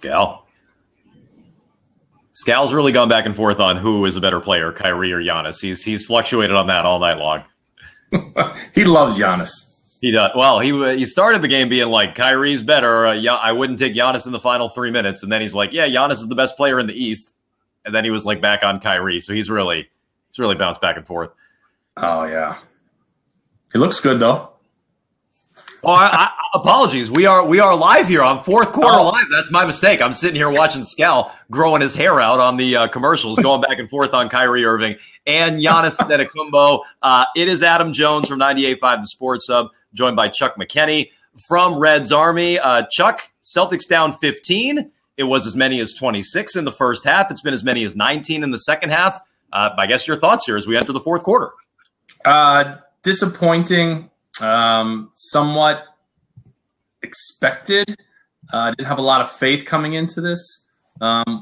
Scal. Scal's really gone back and forth on who is a better player, Kyrie or Giannis. He's fluctuated on that all night long. He loves Giannis. He does. Well, he started the game being like, Kyrie's better. I wouldn't take Giannis in the final 3 minutes. And then he's like, yeah, Giannis is the best player in the East. And then he was like back on Kyrie. So he's really bounced back and forth. Oh, yeah. He looks good, though. Oh, apologies. We are live here on fourth quarter live. That's my mistake. I'm sitting here watching Scal growing his hair out on the commercials, going back and forth on Kyrie Irving and Giannis Antetokounmpo. It is Adam Jones from 98.5 The Sports Hub, joined by Chuck McKenney from Reds Army. Chuck, Celtics down 15. It was as many as 26 in the first half. It's been as many as 19 in the second half. I guess your thoughts here as we enter the fourth quarter. Disappointing. Somewhat expected. Didn't have a lot of faith coming into this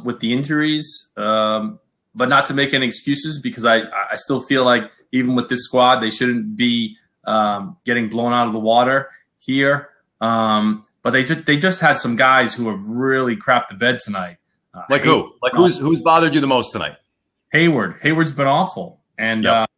with the injuries, but not to make any excuses because I still feel like even with this squad, they shouldn't be getting blown out of the water here. But they just had some guys who have really crapped the bed tonight. Like who? Like who's bothered you the most tonight? Hayward. Hayward's been awful, and I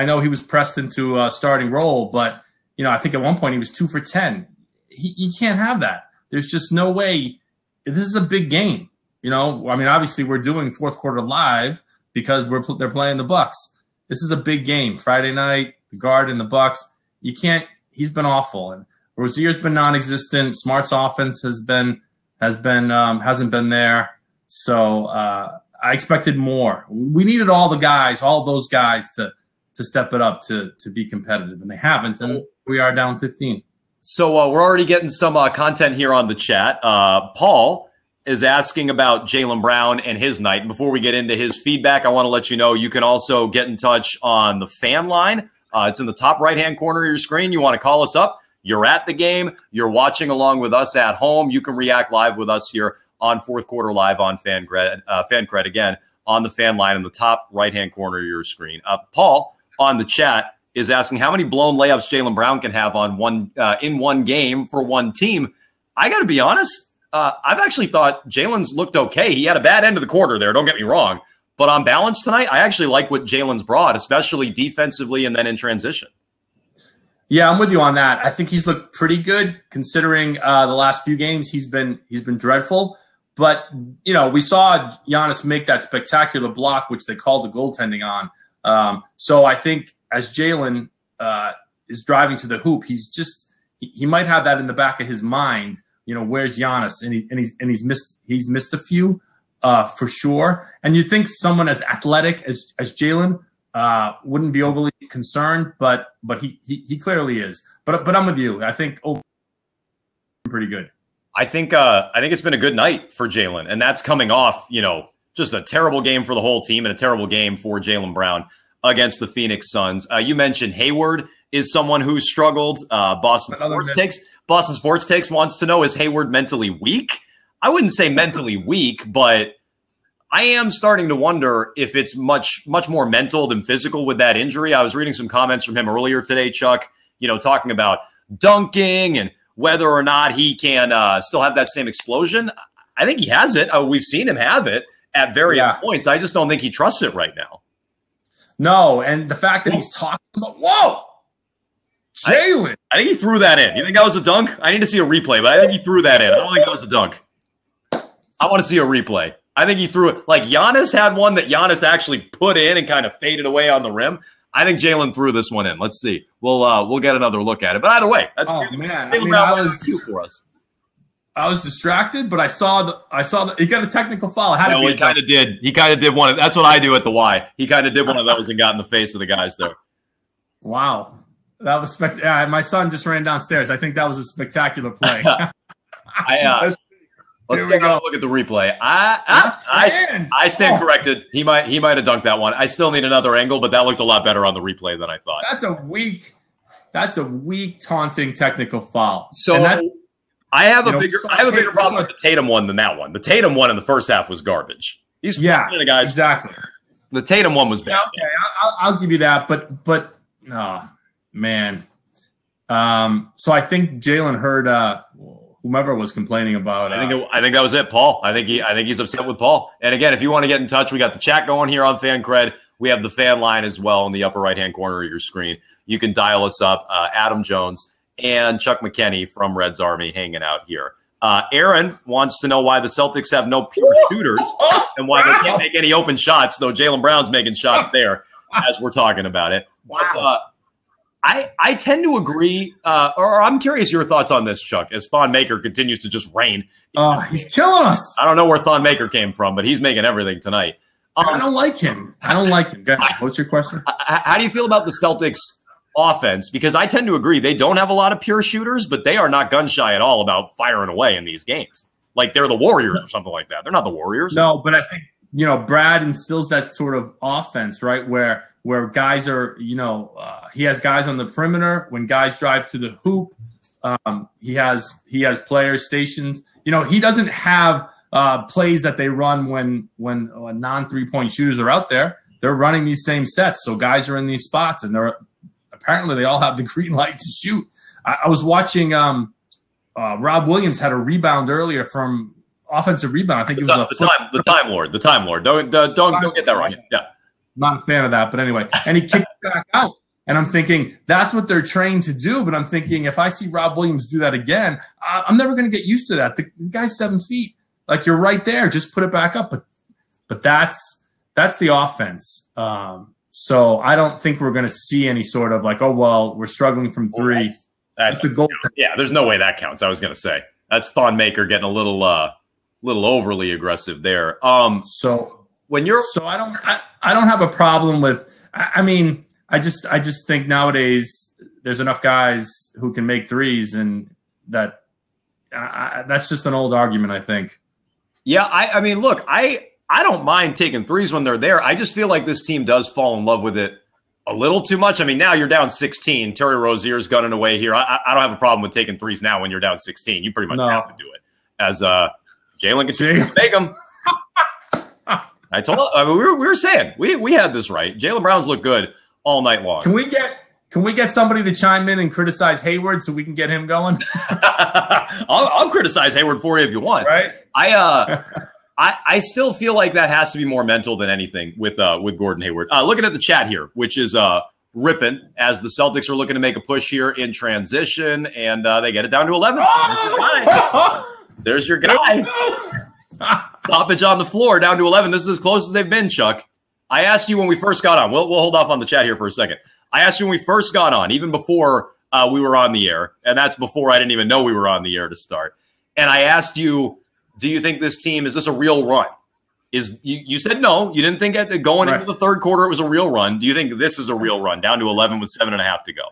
know he was pressed into a starting role, but I think at one point he was 2 for 10. You can't have that. There's just no way. This is a big game. Obviously we're doing fourth quarter live because they're playing the Bucks. This is a big game. Friday night, the Garden, the Bucks. You can't. He's been awful, and Rozier's been non-existent. Smart's offense hasn't been there. So I expected more. We needed all those guys to step it up to be competitive, and they haven't, and we are down 15. So we're already getting some content here on the chat. Paul is asking about Jaylen Brown and his night. And before we get into his feedback, I want to let you know you can also get in touch on the fan line. It's in the top right-hand corner of your screen. You want to call us up. You're at the game. You're watching along with us at home. You can react live with us here on Fourth Quarter Live on FanCred, again, on the fan line in the top right-hand corner of your screen. Paul on the chat is asking how many blown layups Jaylen Brown can have on in one game for one team. I got to be honest. I've actually thought Jaylen's looked okay. He had a bad end of the quarter there. Don't get me wrong. But on balance tonight, I actually like what Jaylen's brought, especially defensively and then in transition. Yeah, I'm with you on that. I think he's looked pretty good considering the last few games he's been dreadful. But, we saw Giannis make that spectacular block, which they called the goaltending on. So I think as Jaylen is driving to the hoop, he might have that in the back of his mind. Where's Giannis? And he's missed a few for sure. And you think someone as athletic as Jaylen wouldn't be overly concerned, but he clearly is. But I'm with you. I think pretty good. I think it's been a good night for Jaylen, and that's coming off just a terrible game for the whole team and a terrible game for Jaylen Brown against the Phoenix Suns. You mentioned Hayward is someone who struggled. Boston Sports Takes wants to know, is Hayward mentally weak? I wouldn't say mentally weak, but I am starting to wonder if it's much more mental than physical with that injury. I was reading some comments from him earlier today, Chuck, talking about dunking and whether or not he can still have that same explosion. I think he has it. We've seen him have it at various points. I just don't think he trusts it right now. No, and the fact that he's talking about, Jaylen. I think he threw that in. You think that was a dunk? I need to see a replay, but I think he threw that in. I don't think that was a dunk. I want to see a replay. I think he threw it. Like Giannis had one that Giannis actually put in and kind of faded away on the rim. I think Jaylen threw this one in. Let's see. We'll get another look at it. But either way, that's man. I was distracted, but I saw he got a technical foul. He kind of did. He kind of did one. That's what I do at the Y. He kind of did one of those and got in the face of the guys there. Wow. That was my son just ran downstairs. I think that was a spectacular play. Let's take a look at the replay. I stand corrected. He might have dunked that one. I still need another angle, but that looked a lot better on the replay than I thought. That's a weak taunting technical foul. So I have a bigger problem with the Tatum one than that one. The Tatum one in the first half was garbage. He's the guys exactly. The Tatum one was bad. Yeah, okay, I'll give you that, but no, man. So I think Jaylen heard. whomever was complaining about. I think that was it, Paul. I think he's upset with Paul. And again, if you want to get in touch, we got the chat going here on Fan Cred. We have the fan line as well in the upper right-hand corner of your screen. You can dial us up. Adam Jones and Chuck McKinney from Red's Army hanging out here. Aaron wants to know why the Celtics have no pure shooters and why they can't make any open shots, though Jaylen Brown's making shots there as we're talking about it. But, I tend to agree, or I'm curious your thoughts on this, Chuck, as Thon Maker continues to just reign. He's killing us. I don't know where Thon Maker came from, but he's making everything tonight. I don't like him. Go ahead. What's your question? How do you feel about the Celtics offense? Because I tend to agree they don't have a lot of pure shooters, but they are not gun shy at all about firing away in these games. Like they're the Warriors or something like that. They're not the Warriors. No, but I think, Brad instills that sort of offense, right, where guys are, he has guys on the perimeter. When guys drive to the hoop, he has players stationed. He doesn't have plays that they run when non-3-point shooters are out there. They're running these same sets, so guys are in these spots, and apparently they all have the green light to shoot. I was watching Rob Williams had a rebound earlier from offensive rebound. I think it was the Time Lord. The Time Lord. Don't get that wrong. Yeah. Not a fan of that, but anyway. And he kicked it back out. And I'm thinking, that's what they're trained to do. But I'm thinking, if I see Rob Williams do that again, I'm never going to get used to that. The guy's 7 feet. Like, you're right there. Just put it back up. But that's the offense. So I don't think we're going to see any sort of like, oh, well, we're struggling from three. That's a goal. Yeah, there's no way that counts. I was going to say. That's Thon Maker getting a little overly aggressive there. So I don't have a problem with. I mean, I just think nowadays there's enough guys who can make threes, and that's just an old argument, I think. Yeah, I mean, look, I don't mind taking threes when they're there. I just feel like this team does fall in love with it a little too much. I mean, now you're down 16. Terry Rozier's gunning away here. I don't have a problem with taking threes now when you're down 16. You pretty much have to do it. As Jalen continues to make them. We were saying we had this right. Jaylen Brown's looked good all night long. Can we get somebody to chime in and criticize Hayward so we can get him going? I'll criticize Hayward for you if you want. Right? I still feel like that has to be more mental than anything with Gordon Hayward. Looking at the chat here, which is ripping as the Celtics are looking to make a push here in transition, and they get it down to 11. There's your guy. Stoppage on the floor, down to 11. This is as close as they've been, Chuck. I asked you when we first got on. We'll hold off on the chat here for a second. I asked you when we first got on, even before we were on the air, and that's before I didn't even know we were on the air to start. And I asked you, do you think this team, is this a real run? You said no. You didn't think going into the third quarter it was a real run. Do you think this is a real run, down to 11 with 7.5 to go?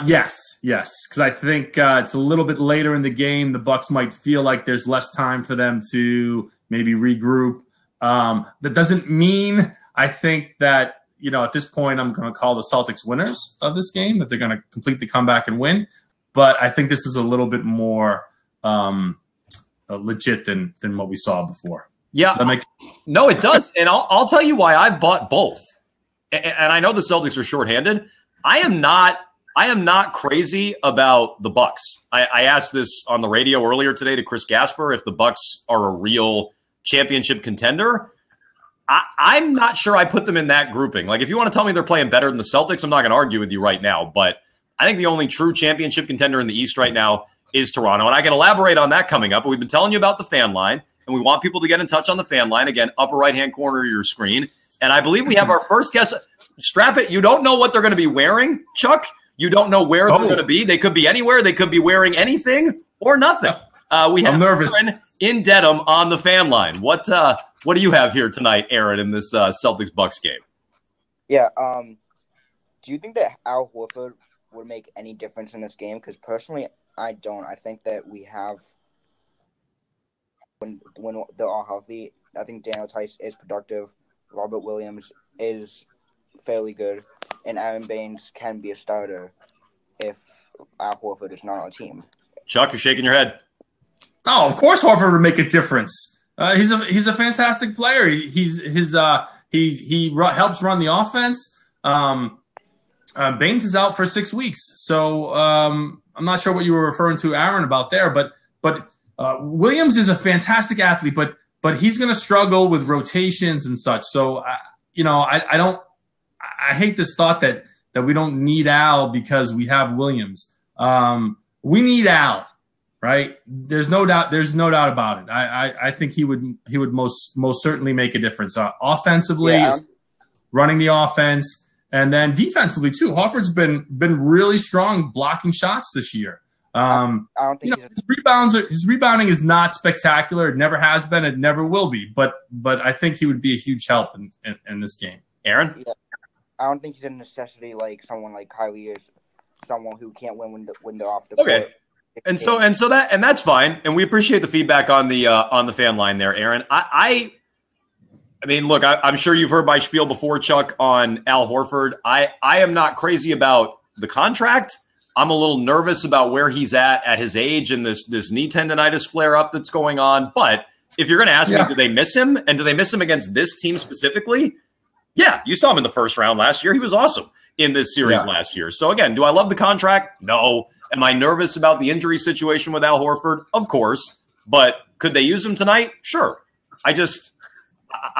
Yes, because I think it's a little bit later in the game. The Bucks might feel like there's less time for them to maybe regroup. That doesn't mean I think that, at this point I'm going to call the Celtics winners of this game, that they're going to complete the comeback and win. But I think this is a little bit more legit than what we saw before. Yeah, does that make sense? No, it does. And I'll tell you why I've bought both. And I know the Celtics are shorthanded. I am not crazy about the Bucks. I asked this on the radio earlier today to Chris Gasper if the Bucks are a real championship contender. I'm not sure I put them in that grouping. Like, if you want to tell me they're playing better than the Celtics, I'm not going to argue with you right now. But I think the only true championship contender in the East right now is Toronto. And I can elaborate on that coming up. But we've been telling you about the fan line, and we want people to get in touch on the fan line. Again, upper right-hand corner of your screen. And I believe we have our first guest. Strap it. You don't know what they're going to be wearing, Chuck. You don't know where they're going to be. They could be anywhere. They could be wearing anything or nothing. We have Aaron in Dedham on the fan line. What do you have here tonight, Aaron, in this Celtics-Bucks game? Yeah. Do you think that Al Horford would make any difference in this game? Because personally, I don't. I think that we have, when they're all healthy, I think Daniel Tice is productive. Robert Williams is fairly good. And Aaron Baines can be a starter if Al Horford is not on the team. Chuck, you're shaking your head. Oh, of course Horford would make a difference. He's a fantastic player. He helps run the offense. Baines is out for 6 weeks, so I'm not sure what you were referring to, Aaron, about there. But Williams is a fantastic athlete, but he's going to struggle with rotations and such. So I hate this thought that we don't need Al because we have Williams. We need Al, right? There's no doubt about it. I think he would most certainly make a difference offensively, running the offense. And then defensively too, Horford's been really strong blocking shots this year. I don't think his rebounding is not spectacular. It never has been. It never will be. But I think he would be a huge help in this game. Aaron, I don't think he's a necessity like someone like Kyrie is, someone who can't win when they're off the court. Okay. And that's fine. And we appreciate the feedback on the fan line there, Aaron. I mean, look, I'm sure you've heard my spiel before, Chuck, on Al Horford. I am not crazy about the contract. I'm a little nervous about where he's at his age and this knee tendonitis flare-up that's going on. But if you're going to ask me, do they miss him? And do they miss him against this team specifically? Yeah, you saw him in the first round last year. He was awesome in this series last year. So, again, do I love the contract? No. Am I nervous about the injury situation with Al Horford? Of course. But could they use him tonight? Sure. I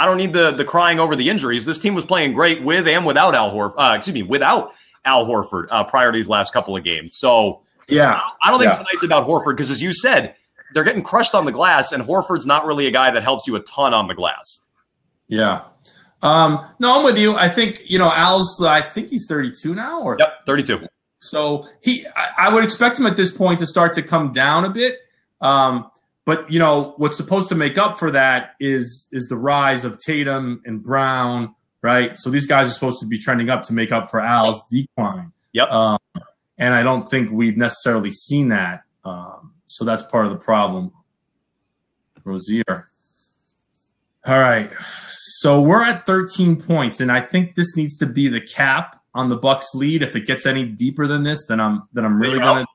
don't need the crying over the injuries. This team was playing great with and without Al Horford. Without Al Horford prior to these last couple of games. So I don't think tonight's about Horford because, as you said, they're getting crushed on the glass, and Horford's not really a guy that helps you a ton on the glass. Yeah. No, I'm with you. I think Al's. I think he's 32 now. Yep, 32. So I would expect him at this point to start to come down a bit. But, what's supposed to make up for that is the rise of Tatum and Brown, right? So these guys are supposed to be trending up to make up for Al's decline. Yep. And I don't think we've necessarily seen that. So that's part of the problem. Rozier. All right. So we're at 13 points, and I think this needs to be the cap on the Bucks lead. If it gets any deeper than this, then I'm really going to.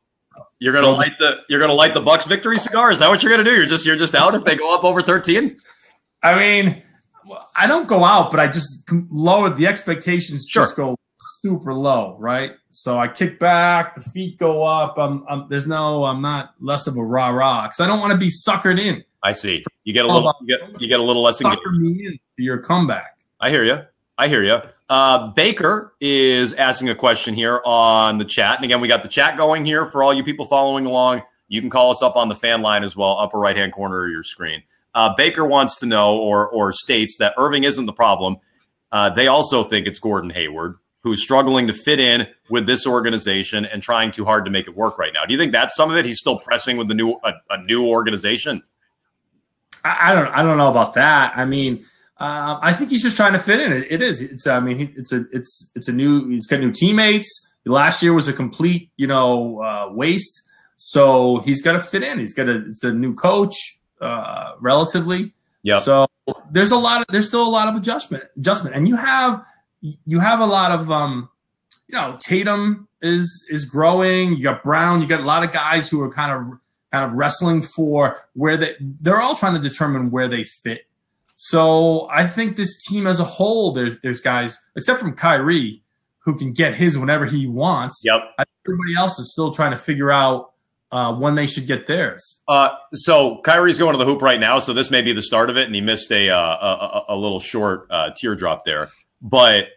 You're gonna light the Bucks victory cigar. Is that what you're gonna do? You're just out if they go up over 13. I mean, I don't go out, but I just lower the expectations. Sure. Just go super low, right? So I kick back, the feet go up. I'm not less of a rah because I don't want to be suckered in. I see. You get a little less engaged. Sucker me into your comeback. I hear you. Baker is asking a question here on the chat. And again, we got the chat going here for all you people following along. You can call us up on the fan line as well, upper right-hand corner of your screen. Baker wants to know or states that Irving isn't the problem. They also think it's Gordon Hayward, who's struggling to fit in with this organization and trying too hard to make it work right now. Do you think that's some of it? He's still pressing with a new organization? I don't know about that. I mean, I think he's just trying to fit in. It is. It's. I mean, it's a new. He's got new teammates. Last year was a complete, waste. So he's got to fit in. It's a new coach, relatively. Yeah. So there's still a lot of adjustment, and you have a lot of, Tatum is growing. You got Brown. You got a lot of guys who are kind of wrestling for where they're all trying to determine where they fit. So I think this team as a whole, there's guys, except from Kyrie, who can get his whenever he wants. Yep. I think everybody else is still trying to figure out when they should get theirs. So Kyrie's going to the hoop right now, so this may be the start of it, and he missed a little short teardrop there. But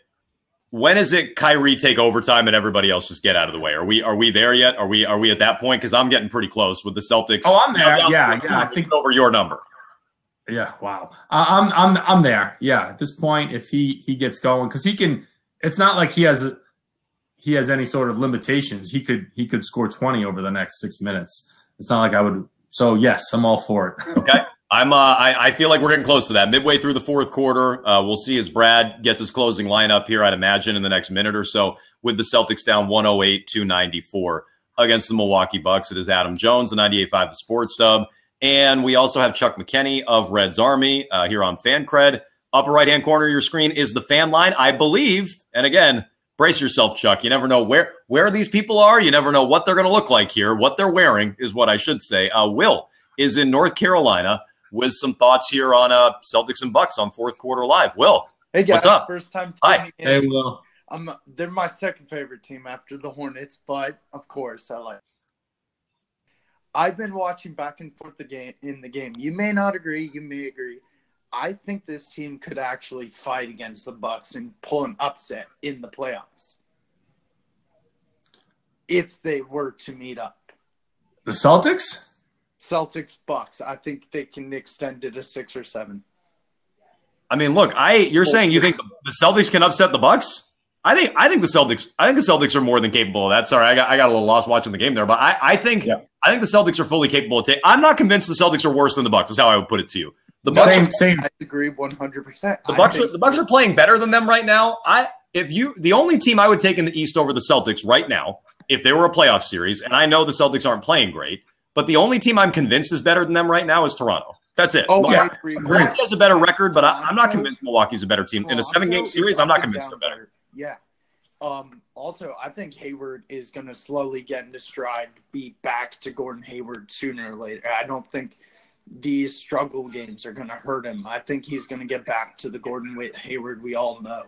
when is it Kyrie take overtime and everybody else just get out of the way? Are we there yet? Are we at that point? Because I'm getting pretty close with the Celtics. Oh, I'm there. Yeah. I think over your number. Yeah. Wow. I'm there. Yeah. At this point, if he gets going, because he can. It's not like he has any sort of limitations. He could score 20 over the next 6 minutes. It's not like I would. So yes, I'm all for it. Okay. I feel like we're getting close to that. Midway through the fourth quarter, we'll see as Brad gets his closing lineup here, I'd imagine, in the next minute or so, with the Celtics down 108-94 against the Milwaukee Bucks. It is Adam Jones, the 98.5 The Sports Sub. And we also have Chuck McKenney of Reds Army here on FanCred. Upper right-hand corner of your screen is the fan line, I believe. And again, brace yourself, Chuck. You never know where these people are. You never know what they're going to look like here. What they're wearing is what I should say. Will is in North Carolina with some thoughts here on Celtics and Bucks on Fourth Quarter Live. Will, hey guys, what's up? First time Hi. tuning in. Hey, Will. They're my second favorite team after the Hornets, but of course I like. I've been watching back and forth in the game. You may not agree. You may agree. I think this team could actually fight against the Bucks and pull an upset in the playoffs if they were to meet up. The Celtics? Celtics, Bucks. I think they can extend it to 6 or 7. I mean, look, you're saying you think the Celtics can upset the Bucks? I think the Celtics are more than capable of that. Sorry, I got a little lost watching the game there, but I think the Celtics are fully capable of I'm not convinced the Celtics are worse than the Bucks. Is how I would put it to you. The Bucks same. I agree 100%. The Bucks are playing better than them right now. The only team I would take in the East over the Celtics right now, if they were a playoff series, and I know the Celtics aren't playing great, but the only team I'm convinced is better than them right now is Toronto. That's it. Oh, yeah. I agree. Milwaukee has a better record, but I'm not convinced Milwaukee's a better team. In a 7-game series, I'm not convinced they're better. Yeah. Also, I think Hayward is going to slowly get into stride, be back to Gordon Hayward sooner or later. I don't think these struggle games are going to hurt him. I think he's going to get back to the Gordon Hayward we all know.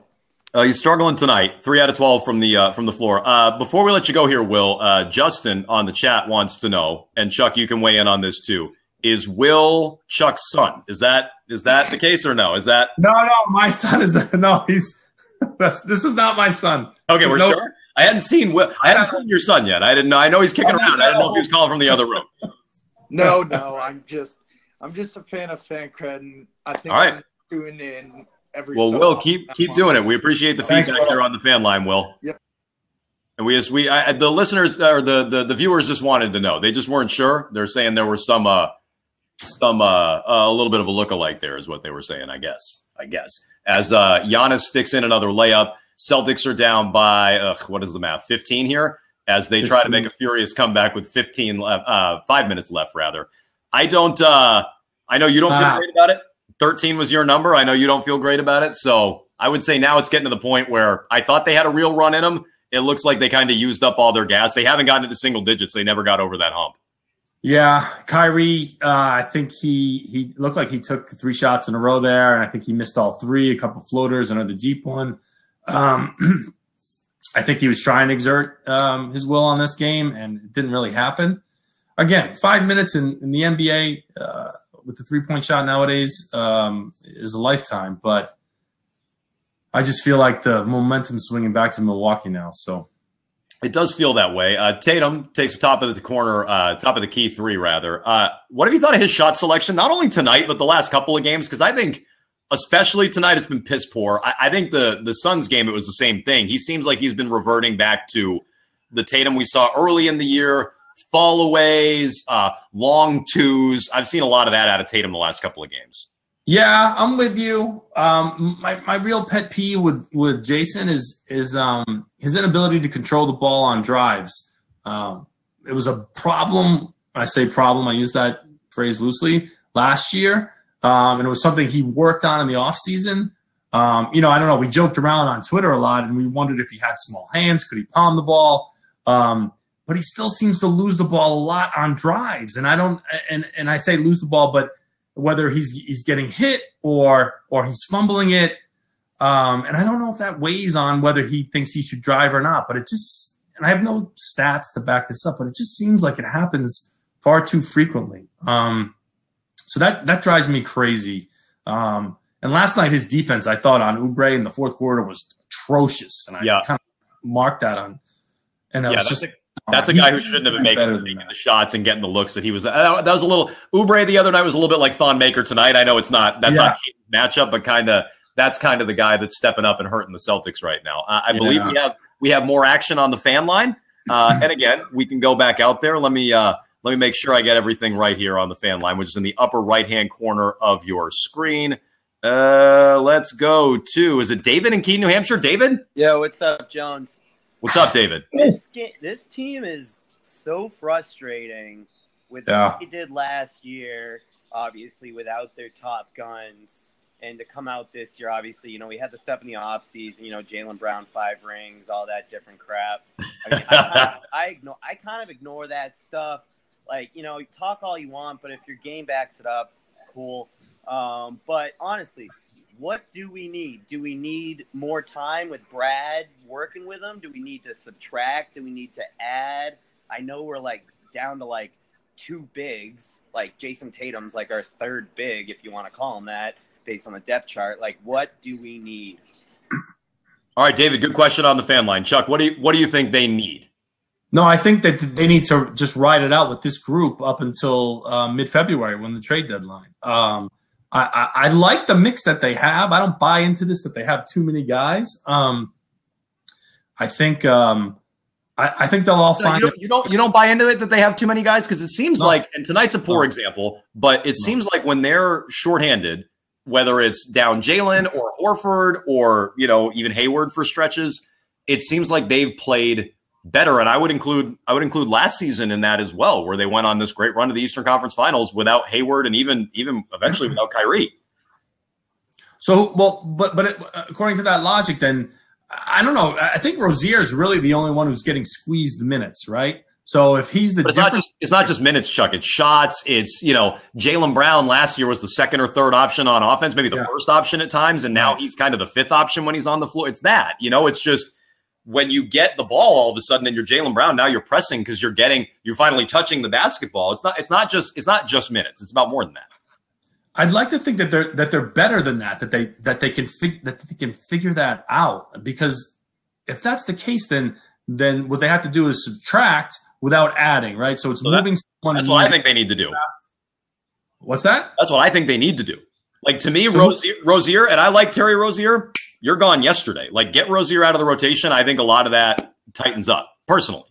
He's struggling tonight. 3 out of 12 from the floor. Before we let you go here, Will, Justin on the chat wants to know, and Chuck, you can weigh in on this too. Is Will Chuck's son? Is that the case or no? Is that no? My son is no. This is not my son. Okay, we're sure. I hadn't seen Will. I hadn't seen your son yet. I didn't know. I know he's kicking around. I didn't know if he was calling from the other room. No. I'm just a fan of fan cred, and I think I'm tuning in every. Well, Will, keep doing it. We appreciate the feedback here on the fan line, Will. Yep. And the listeners or the viewers just wanted to know. They just weren't sure. They're saying there was some a little bit of a lookalike there, is what they were saying. I guess. As Giannis sticks in another layup, Celtics are down by, what is the math, 15 here? As they try to make a furious comeback with 5 minutes left, rather. I know you don't feel great about it. 13 was your number. I know you don't feel great about it. So I would say now it's getting to the point where I thought they had a real run in them. It looks like they kind of used up all their gas. They haven't gotten into single digits. They never got over that hump. Yeah, Kyrie, I think he looked like he took 3 shots in a row there, and I think he missed all 3, a couple floaters, another deep one. I think he was trying to exert his will on this game, and it didn't really happen. Again, 5 minutes in the NBA with the 3-point shot nowadays is a lifetime, but I just feel like the momentum's swinging back to Milwaukee now, so. It does feel that way. Tatum takes top of the key 3, rather. What have you thought of his shot selection? Not only tonight, but the last couple of games? Because I think, especially tonight, it's been piss poor. I think the Suns game, it was the same thing. He seems like he's been reverting back to the Tatum we saw early in the year, fallaways, long twos. I've seen a lot of that out of Tatum the last couple of games. Yeah, I'm with you. My real pet peeve with Jason is his inability to control the ball on drives. It was a problem. When I say problem, I use that phrase loosely, last year. And it was something he worked on in the offseason. I don't know. We joked around on Twitter a lot, and we wondered if he had small hands. Could he palm the ball? But he still seems to lose the ball a lot on drives. And I say lose the ball, but whether he's getting hit or he's fumbling it. And I don't know if that weighs on whether he thinks he should drive or not, but it just, and I have no stats to back this up, but it just seems like it happens far too frequently. So that drives me crazy. And last night, his defense, I thought on Oubre in the fourth quarter was atrocious. And I kind of marked that on. And that was that's a guy who shouldn't have been making the shots and getting the looks that he was. That was a little Oubre the other night was a little bit like Thon Maker tonight. I know not matchup, but that's kind of the guy that's stepping up and hurting the Celtics right now. I believe we have more action on the fan line, and again we can go back out there. Let me make sure I get everything right here on the fan line, which is in the upper right hand corner of your screen. Let's go to, is it David in Keene, New Hampshire? David? Yo, what's up, Jones? What's up, David? This team is so frustrating with what they did last year, obviously, without their top guns. And to come out this year, obviously, we had the stuff in the offseason, Jaylen Brown, 5 rings, all that different crap. I mean, I kind of ignore that stuff. Like, talk all you want, but if your game backs it up, cool. But honestly, what do we need? Do we need more time with Brad, working with him? Do we need to subtract? Do we need to add? I know we're like down to like 2 bigs. Like Jason Tatum's like our 3rd big, if you want to call him that, based on the depth chart. Like, what do we need? All right, David, good question on the fan line. Chuck, what do you think they need? No, I think that they need to just ride it out with this group up until mid-February when the trade deadline. I like the mix that they have. I don't buy into this that they have too many guys. I think they'll all find it. You don't buy into it that they have too many guys, because it seems like, and tonight's a poor example, but it seems like when they're shorthanded, whether it's down Jalen or Horford or even Hayward for stretches, it seems like they've played better. And I would include last season in that as well, where they went on this great run to the Eastern Conference Finals without Hayward and even eventually without Kyrie. So, according to that logic, then I don't know. I think Rozier is really the only one who's getting squeezed minutes, right? So if he's the difference, it's not just minutes, Chuck. It's shots. It's Jaylen Brown last year was the 2nd or 3rd option on offense, maybe the first option at times, and now he's kind of the 5th option when he's on the floor. It's that it's just when you get the ball all of a sudden and you're Jaylen Brown, now you're pressing because you're finally touching the basketball. It's not just minutes. It's about more than that. I'd like to think that they're better than that. That they can figure that out, because if that's the case, then what they have to do is subtract without adding, right? So it's moving someone. That's what I think they need to do. What's that? That's what I think they need to do. Like, to me, Rozier, and I like Terry Rozier. You're gone yesterday. Like, get Rozier out of the rotation. I think a lot of that tightens up, personally.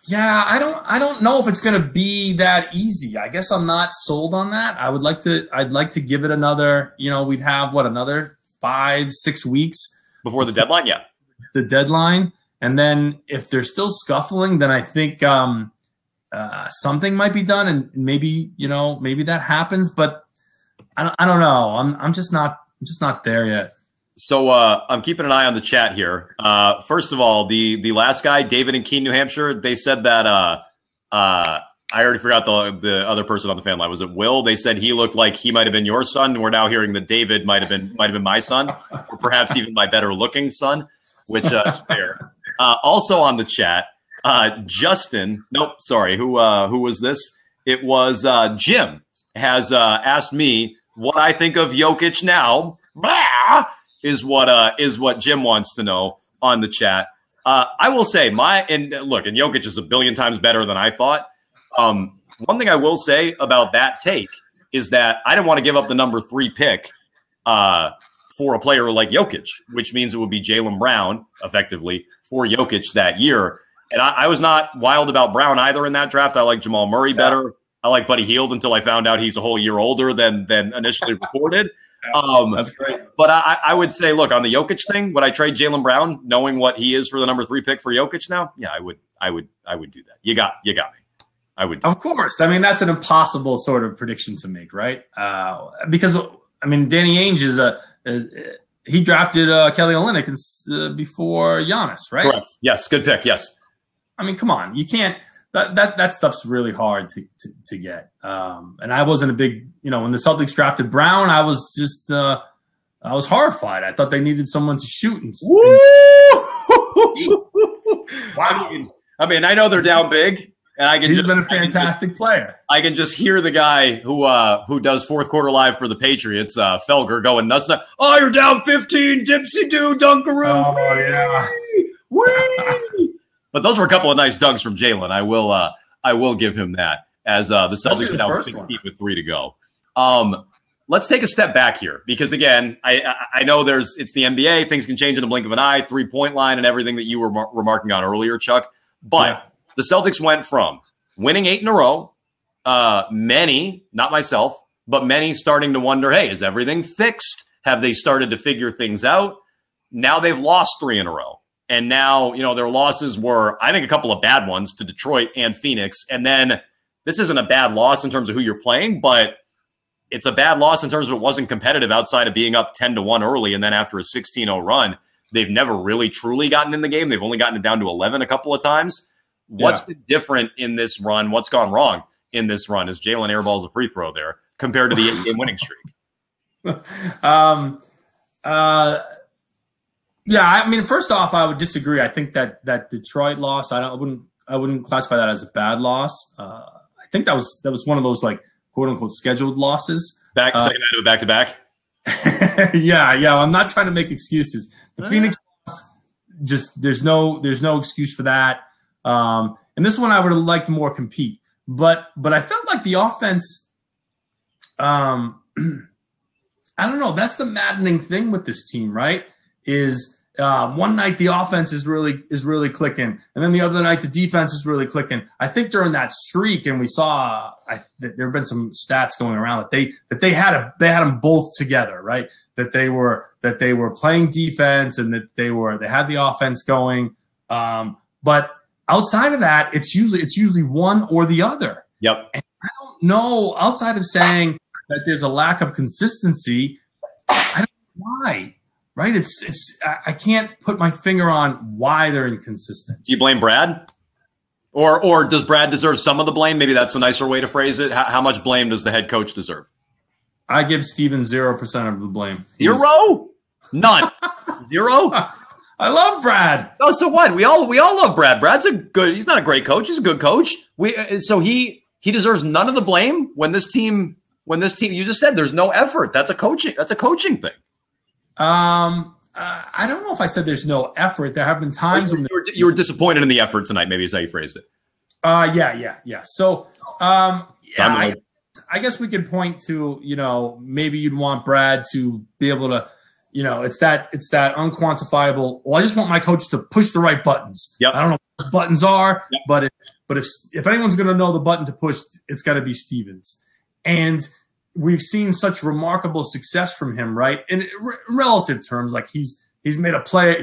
Yeah, I don't know if it's going to be that easy. I guess I'm not sold on that. I'd like to give it another, we'd have another 5-6 weeks before the deadline. Yeah. The deadline. And then if they're still scuffling, then I think something might be done, and maybe that happens, but I don't know. I'm just not there yet. So I'm keeping an eye on the chat here. First of all, the last guy, David in Keene, New Hampshire, they said that I already forgot the other person on the fan line. Was it Will? They said he looked like he might have been your son. We're now hearing that David might have been my son, or perhaps even my better looking son, which is fair. Also on the chat, Justin. Nope, sorry. Who was this? It was Jim. Has asked me what I think of Jokic now. Blah! Is what Jim wants to know on the chat. I will say and Jokic is a billion times better than I thought. One thing I will say about that take is that I didn't want to give up the number 3 pick for a player like Jokic, which means it would be Jaylen Brown effectively for Jokic that year. And I was not wild about Brown either in that draft. I like Jamal Murray better. I like Buddy Hield until I found out he's a whole year older than initially reported. That's great. But I would say, look, on the Jokic thing, would I trade Jaylen Brown knowing what he is for the number 3 pick for Jokic now? Yeah, I would do that. You got me. I would. Of course. I mean, that's an impossible sort of prediction to make, right? Because Danny Ainge he drafted Kelly Olynyk before Giannis, right? Correct. Yes, good pick. Yes. I mean, come on, you can't. That stuff's really hard to get. And I wasn't a big, when the Celtics drafted Brown, I was just, I was horrified. I thought they needed someone to shoot. Wow. I mean, I know they're down big, and he's been a fantastic player. I can just hear the guy who does Fourth Quarter Live for the Patriots, Felger, going nuts. Oh, you're down 15, dipsy do, dunkaroo. Oh yeah. Whee! But those were a couple of nice dunks from Jalen. I will give him that, as the Celtics are now 15 with 3 to go. Let's take a step back here, because again, I know it's the NBA. Things can change in the blink of an eye, 3-point line and everything that you were remarking on earlier, Chuck. But the Celtics went from winning 8 in a row, many, not myself, but many starting to wonder, hey, is everything fixed? Have they started to figure things out? Now they've lost 3 in a row. And now, their losses were, I think, a couple of bad ones to Detroit and Phoenix. And then this isn't a bad loss in terms of who you're playing, but it's a bad loss in terms of it wasn't competitive outside of being up 10-1 early. And then after a 16-0 run, they've never really truly gotten in the game. They've only gotten it down to 11 a couple of times. What's been different in this run? What's gone wrong in this run? Is Jalen airballs a free throw there compared to the 8-game winning streak? Yeah, I mean, first off, I would disagree. I think that Detroit loss, I wouldn't classify that as a bad loss. I think that was one of those like quote unquote scheduled losses. Second night of a back to back. Yeah. I'm not trying to make excuses. The Phoenix loss, just there's no excuse for that. And this one I would have liked more compete, but I felt like the offense. I don't know. That's the maddening thing with this team, right? Is one night the offense is really clicking, and then the other night the defense is really clicking. I think during that streak, and we saw there have been some stats going around that they had them both together, right? That they were playing defense and that they had the offense going. But outside of that, it's usually one or the other. Yep. And I don't know, outside of saying that there's a lack of consistency, I don't know why. Right? I can't put my finger on why they're inconsistent. Do you blame Brad? Or does Brad deserve some of the blame? Maybe that's a nicer way to phrase it. How much blame does the head coach deserve? I give Steven 0% of the blame. Zero? None. Zero? I love Brad. Oh, so what? We all love Brad. He's not a great coach. He's a good coach. So he deserves none of the blame when this team, you just said there's no effort. That's a coaching thing. I don't know if I said there's no effort. There have been times when you were disappointed in the effort tonight. Maybe is how you phrased it. Yeah. So, I guess we could point to, maybe you'd want Brad to be able to, it's that unquantifiable. Well, I just want my coach to push the right buttons. Yep. I don't know what those buttons are, yep. but if anyone's going to know the button to push, it's got to be Stevens. And we've seen such remarkable success from him, right? In relative terms, like he's made a play.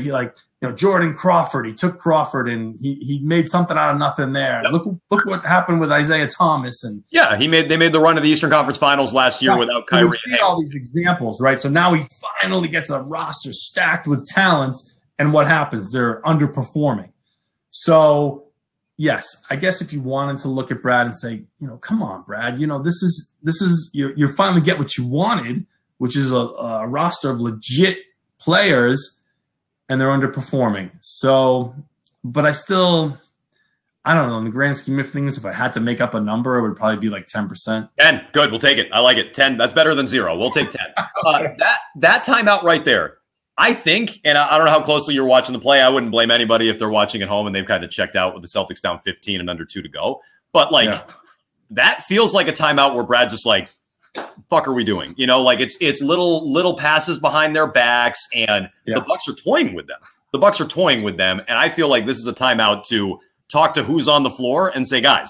Jordan Crawford. He took Crawford and he made something out of nothing there. Yep. Look what happened with Isaiah Thomas and they made the run to the Eastern Conference Finals last year without Kyrie. We've seen all these examples, right? So now he finally gets a roster stacked with talent, and what happens? They're underperforming. So. Yes, I guess if you wanted to look at Brad and say, come on, Brad, this is you finally get what you wanted, which is a roster of legit players, and they're underperforming. So, but I don't know. In the grand scheme of things, if I had to make up a number, it would probably be like 10%. 10, good, we'll take it. I like it. 10, that's better than 0. We'll take 10. That timeout right there. I think, and I don't know how closely you're watching the play. I wouldn't blame anybody if they're watching at home and they've kind of checked out with the Celtics down 15 and under 2 to go. But that feels like a timeout where Brad's just like, fuck are we doing? It's little passes behind their backs, and the Bucks are toying with them. And I feel like this is a timeout to talk to who's on the floor and say, guys,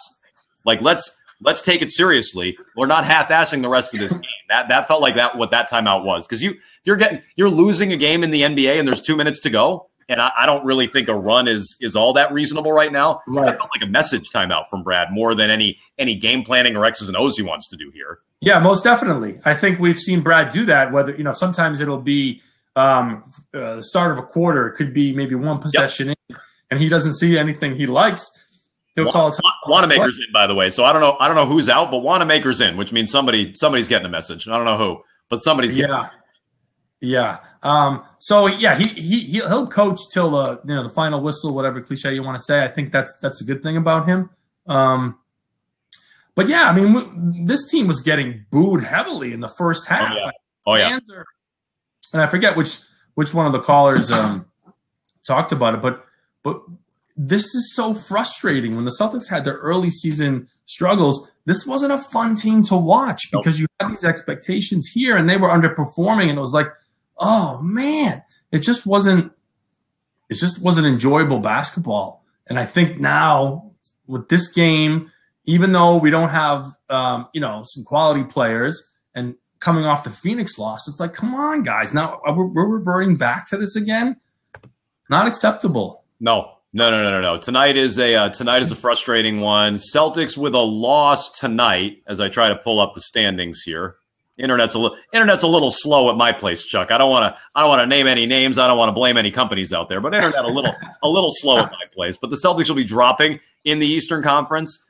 let's take it seriously. We're not half-assing the rest of this game. That felt like what that timeout was. Because you're losing a game in the NBA and there's 2 minutes to go. And I don't really think a run is all that reasonable right now. Right. That felt like a message timeout from Brad more than any game planning or X's and O's he wants to do here. Yeah, most definitely. I think we've seen Brad do that. Whether sometimes it'll be the start of a quarter. It could be maybe one possession in, and he doesn't see anything he likes. He'll call it. Wanamaker's in, by the way. So I don't know who's out, but Wanamaker's in, which means somebody's getting a message. I don't know who, but somebody's getting. Yeah. So he'll coach till the final whistle, whatever cliche you want to say. I think that's a good thing about him. But yeah, I mean, this team was getting booed heavily in the first half. Oh yeah. And I forget which one of the callers talked about it, but this is so frustrating. When the Celtics had their early season struggles, this wasn't a fun team to watch because you had these expectations here and they were underperforming, and it was like, oh man, it just wasn't enjoyable basketball. And I think now with this game, even though we don't have some quality players and coming off the Phoenix loss, it's like, come on, guys. Now we're reverting back to this again. Not acceptable. No. Tonight is a frustrating one. Celtics with a loss tonight. As I try to pull up the standings here, internet's a little slow at my place, Chuck. I don't want to name any names. I don't want to blame any companies out there, but internet a little slow at my place. But the Celtics will be dropping in the Eastern Conference.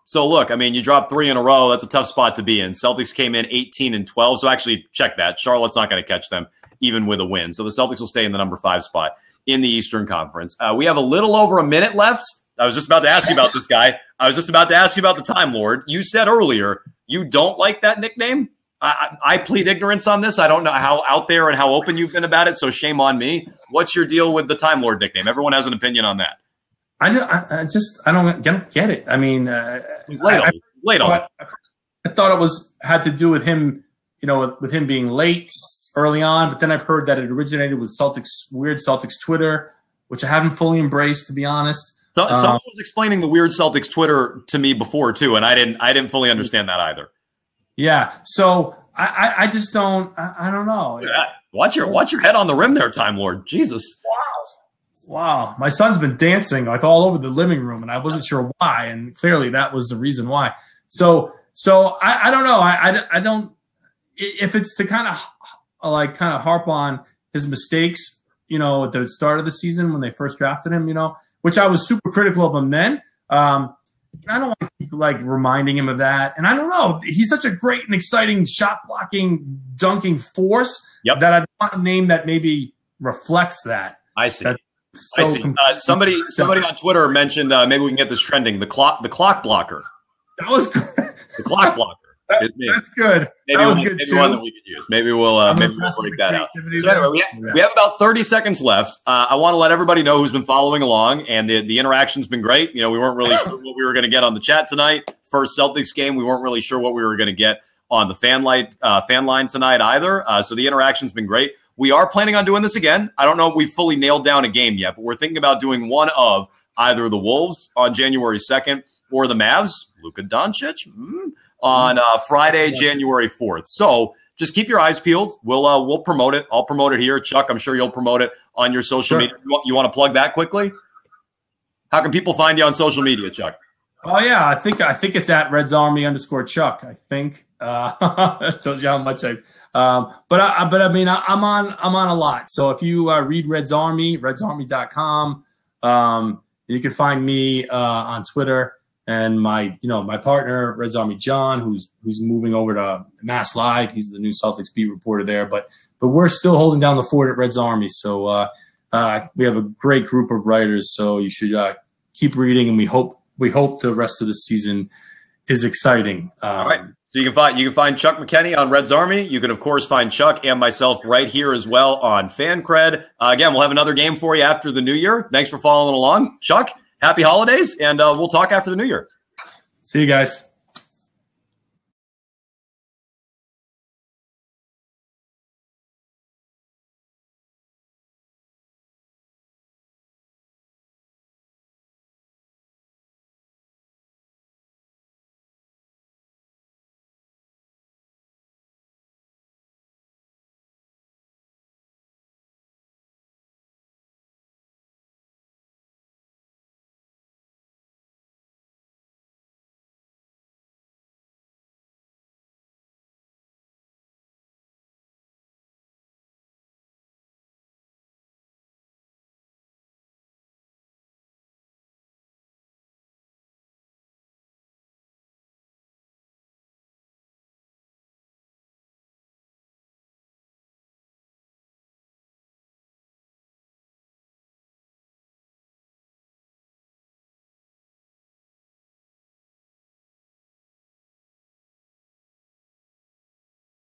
So look, I mean, you dropped 3 in a row. That's a tough spot to be in. Celtics came in 18-12. So actually, check that. Charlotte's not going to catch them even with a win. So the Celtics will stay in the number 5 spot in the Eastern Conference. We have a little over a minute left. I was just about to ask you about this guy. I was just about to ask you about the Time Lord. You said earlier you don't like that nickname. I plead ignorance on this. I don't know how out there and how open you've been about it, so shame on me. What's your deal with the Time Lord nickname? Everyone has an opinion on that. I don't get it. I mean, he's late on. I thought it had to do with him, with him being late early on. But then I've heard that it originated with weird Celtics Twitter, which I haven't fully embraced, to be honest. So, someone was explaining the weird Celtics Twitter to me before too, and I didn't fully understand that either. Yeah, so I just don't. I don't know. Yeah. Watch your head on the rim there, Time Lord. Jesus. Wow, my son's been dancing like all over the living room, and I wasn't sure why, and clearly that was the reason why. So I don't know. I don't. If it's to kind of harp on his mistakes, at the start of the season when they first drafted him, which I was super critical of him then. I don't want to keep reminding him of that, and I don't know. He's such a great and exciting shot blocking, dunking force that I want a name that maybe reflects that. I see. I see. Somebody on Twitter mentioned maybe we can get this trending. The clock blocker. That was good. The clock blocker. That's good. Maybe that was good too. One that we could use. Maybe we'll break that out. So anyway, we have about 30 seconds left. I want to let everybody know who's been following along, and the interaction's been great. We weren't really sure what we were going to get on the chat tonight. First Celtics game, we weren't really sure what we were going to get on the fan line tonight either. So the interaction's been great. We are planning on doing this again. I don't know if we've fully nailed down a game yet, but we're thinking about doing one of either the Wolves on January 2nd or the Mavs, Luka Doncic, on Friday, January 4th. So just keep your eyes peeled. We'll promote it. I'll promote it here. Chuck, I'm sure you'll promote it on your social media. You want to plug that quickly? How can people find you on social media, Chuck? Oh yeah, I think it's at RedsArmy_Chuck. I think that tells you how much but I mean I'm on a lot. So if you read Reds Army, redsarmy.com, you can find me on Twitter, and my partner Reds Army John, who's moving over to Mass Live. He's the new Celtics beat reporter there, but we're still holding down the fort at Reds Army. So we have a great group of writers. So you should keep reading, and we hope the rest of the season is exciting. All right. So you can find Chuck McKenney on Reds Army. You can, of course, find Chuck and myself right here as well on FanCred. Again, we'll have another game for you after the new year. Thanks for following along. Chuck, happy holidays, and we'll talk after the new year. See you guys.